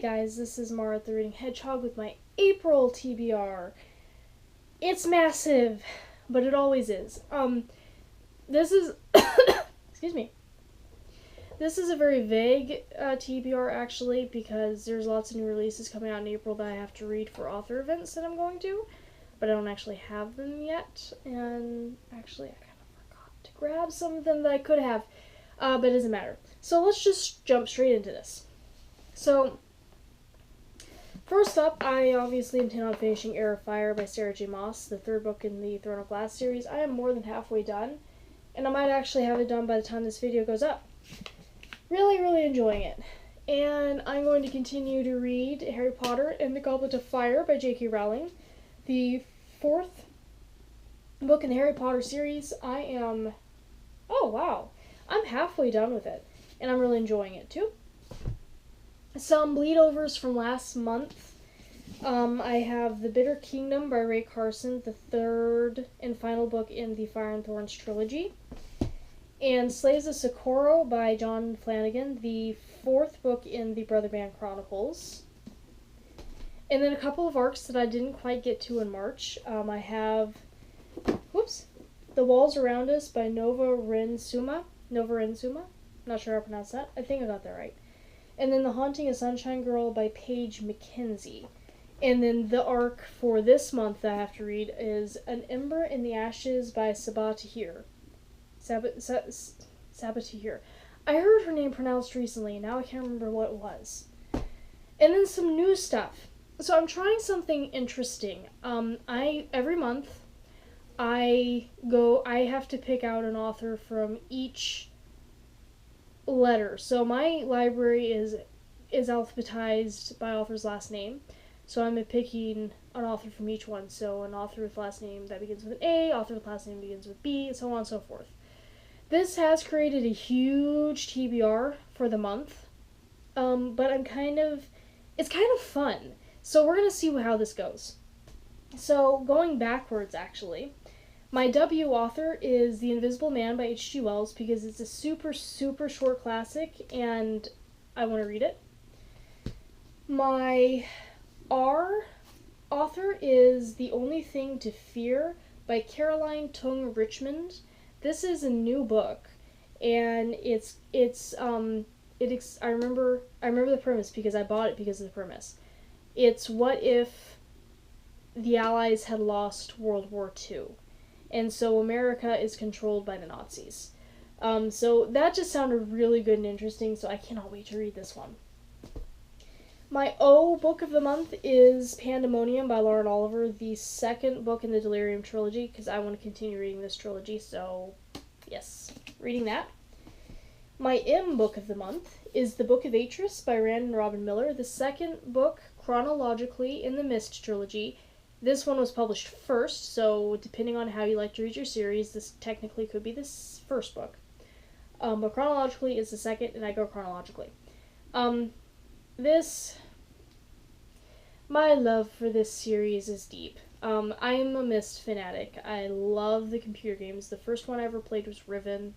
guys, this is Mara the Reading Hedgehog with my April TBR. It's massive, but it always is. This is, excuse me. This is a very vague TBR actually, because there's lots of new releases coming out in April that I have to read for author events that I'm going to, but I don't actually have them yet, and actually I kind of forgot to grab some of them that I could have, but it doesn't matter. So let's just jump straight into this. So, first up, I obviously intend on finishing Heir of Fire by Sarah J. Maas, the third book in the Throne of Glass series. I am more than halfway done, and I might actually have it done by the time this video goes up. Really enjoying it. And I'm going to continue to read Harry Potter and the Goblet of Fire by J.K. Rowling, the fourth book in the Harry Potter series. I'm halfway done with it, and I'm really enjoying it too. Some bleedovers from last month. I have The Bitter Kingdom by Ray Carson, the third and final book in the Fire and Thorns trilogy. And Slaves of Socorro by John Flanagan, the fourth book in the Brother Band Chronicles. And then a couple of arcs that I didn't quite get to in March. I have, The Walls Around Us by Nova Rensuma. Not sure how to pronounce that. I think I got that right. And then The Haunting of Sunshine Girl by Paige McKenzie. And then the arc for this month that I have to read is An Ember in the Ashes by Sabaa Tahir. Sabaa Tahir. I heard her name pronounced recently, and now I can't remember what it was. And then some new stuff. So I'm trying something interesting. Every month I have to pick out an author from each letter. So my library is alphabetized by author's last name. So I'm picking an author from each one. So an author with last name that begins with an A, author with last name begins with B, and so on and so forth. This has created a huge TBR for the month. But it's kind of fun. So we're gonna see how this goes. So going backwards actually. My W author is The Invisible Man by H.G. Wells because it's a super short classic and I want to read it. My R author is The Only Thing to Fear by Caroline Tung Richmond. This is a new book, and I remember the premise because I bought it because of the premise. It's what if the Allies had lost World War II. And so America is controlled by the Nazis. So that just sounded really good and interesting, so I cannot wait to read this one. My O book of the month is Pandemonium by Lauren Oliver, the second book in the Delirium trilogy, because I want to continue reading this trilogy, so yes, reading that. My M book of the month is The Book of Atris by Rand and Robin Miller, the second book chronologically in the Mist trilogy. This one was published first, so depending on how you like to read your series, this technically could be this first book. But chronologically it's the second, and I go chronologically. My love for this series is deep. I am a Myst fanatic. I love the computer games. The first one I ever played was Riven.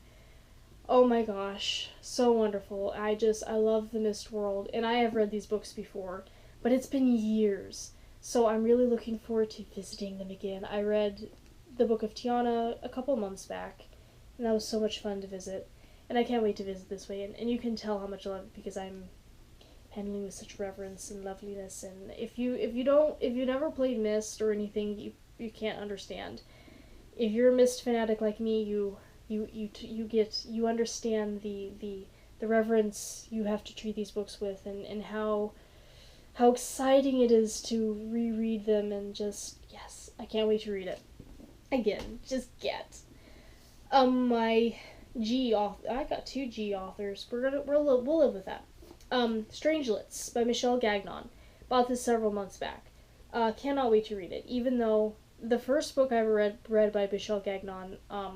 Oh my gosh, so wonderful. I love the Myst world, and I have read these books before, but it's been years. So I'm really looking forward to visiting them again. I read the Book of Tiana a couple months back, and that was so much fun to visit. And I can't wait to visit this way, and you can tell how much I love it because I'm handling with such reverence and loveliness. And if you never played Myst or anything, you can't understand. If you're a Myst fanatic like me, you understand the reverence you have to treat these books with, and how exciting it is to reread them, and yes, I can't wait to read it. Again, my G author, I got two G authors, we'll live with that. Strangelets by Michelle Gagnon. Bought this several months back. Cannot wait to read it, even though the first book I ever read by Michelle Gagnon, I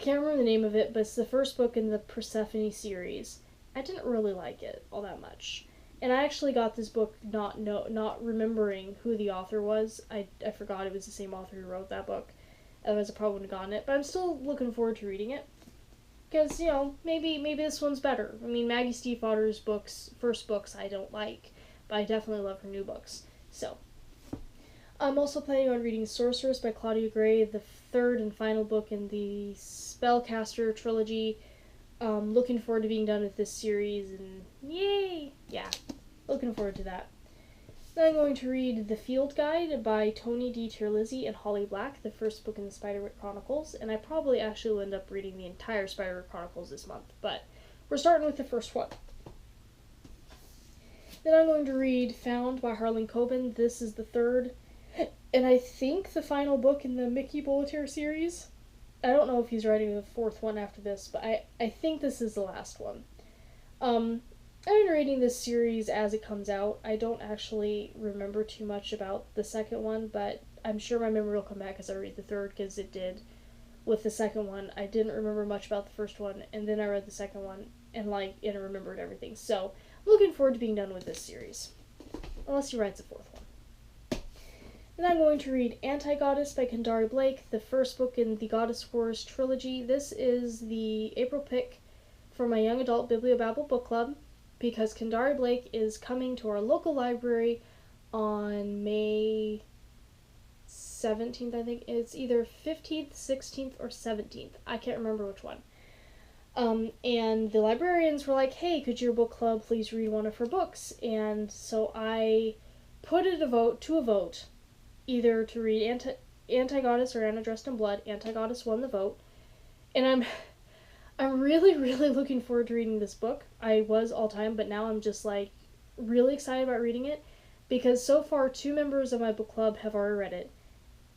can't remember the name of it, but it's the first book in the Persephone series. I didn't really like it all that much. And I actually got this book not remembering who the author was. I forgot it was the same author who wrote that book. Otherwise I probably wouldn't have gotten it. But I'm still looking forward to reading it. because, you know, maybe this one's better. I mean, Maggie Stiefvater's first books I don't like, but I definitely love her new books. So, I'm also planning on reading Sorceress by Claudia Gray, the third and final book in the Spellcaster trilogy. Looking forward to being done with this series, and yay! Yeah, looking forward to that. Then I'm going to read The Field Guide by Tony D. Terlizzi and Holly Black, the first book in the Spiderwick Chronicles, and I probably actually will end up reading the entire Spiderwick Chronicles this month, but we're starting with the first one. Then I'm going to read Found by Harlan Coben. This is the third, and I think the final book in the Mickey Boletaire series. I don't know if he's writing the fourth one after this, but I think this is the last one. I've been reading this series as it comes out. I don't actually remember too much about the second one, but I'm sure my memory will come back as I read the third, because it did with the second one. I didn't remember much about the first one, and then I read the second one, and I remembered everything. So, I'm looking forward to being done with this series. Unless he writes a fourth one. Then I'm going to read Anti-Goddess by Kendari Blake, the first book in the Goddess Wars trilogy. This is the April pick for my Young Adult Bibliobabble Book Club, because Kendari Blake is coming to our local library on May 17th, I think. It's either 15th, 16th, or 17th. I can't remember which one. And the librarians were like, hey, could your book club please read one of her books? And so I put it to a vote, either to read Anti-Goddess or Anna Dressed in Blood. Anti-Goddess won the vote. And I'm really, really looking forward to reading this book. I was all time, but now I'm just, really excited about reading it, because so far 2 members of my book club have already read it,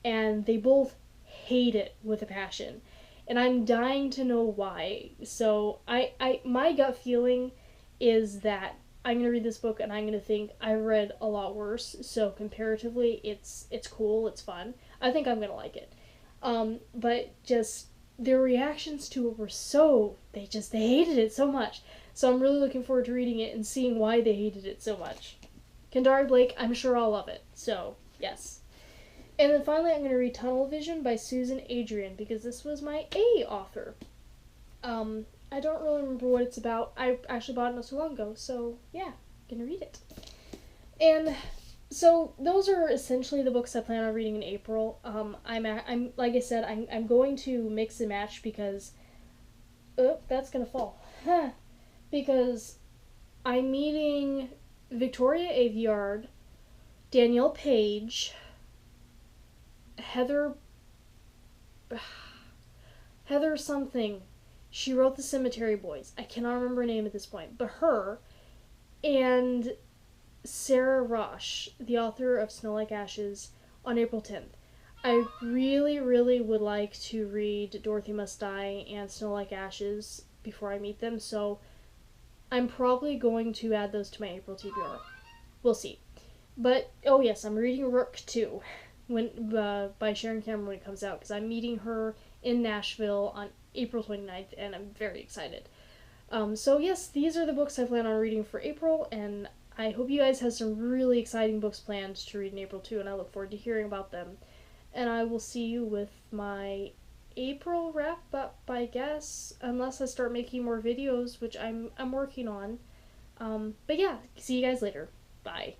and they both hate it with a passion. And I'm dying to know why. So, my gut feeling is that I'm going to read this book and I'm going to think I read a lot worse, so comparatively, it's cool, it's fun. I think I'm going to like it. But just their reactions to it were they hated it so much. So I'm really looking forward to reading it and seeing why they hated it so much. Kendari Blake, I'm sure I'll love it. So, yes. And then finally, I'm going to read Tunnel Vision by Susan Adrian, because this was my A author. I don't really remember what it's about. I actually bought it not so long ago, so yeah, I'm going to read it. And so those are essentially the books I plan on reading in April. I'm like I said, I'm going to mix and match, because that's gonna fall. Because I'm meeting Victoria Aveyard, Danielle Page, Heather something. She wrote The Cemetery Boys. I cannot remember her name at this point, but her and Sarah Rosh, the author of Snow Like Ashes, on April 10th. I really, really would like to read Dorothy Must Die and Snow Like Ashes before I meet them, so I'm probably going to add those to my April TBR. We'll see. But, oh yes, I'm reading Rook too, by Sharon Cameron when it comes out, because I'm meeting her in Nashville on April 29th, and I'm very excited. So yes, these are the books I plan on reading for April, and I hope you guys have some really exciting books planned to read in April too, and I look forward to hearing about them. And I will see you with my April wrap up, I guess, unless I start making more videos, which I'm working on. But yeah, see you guys later. Bye.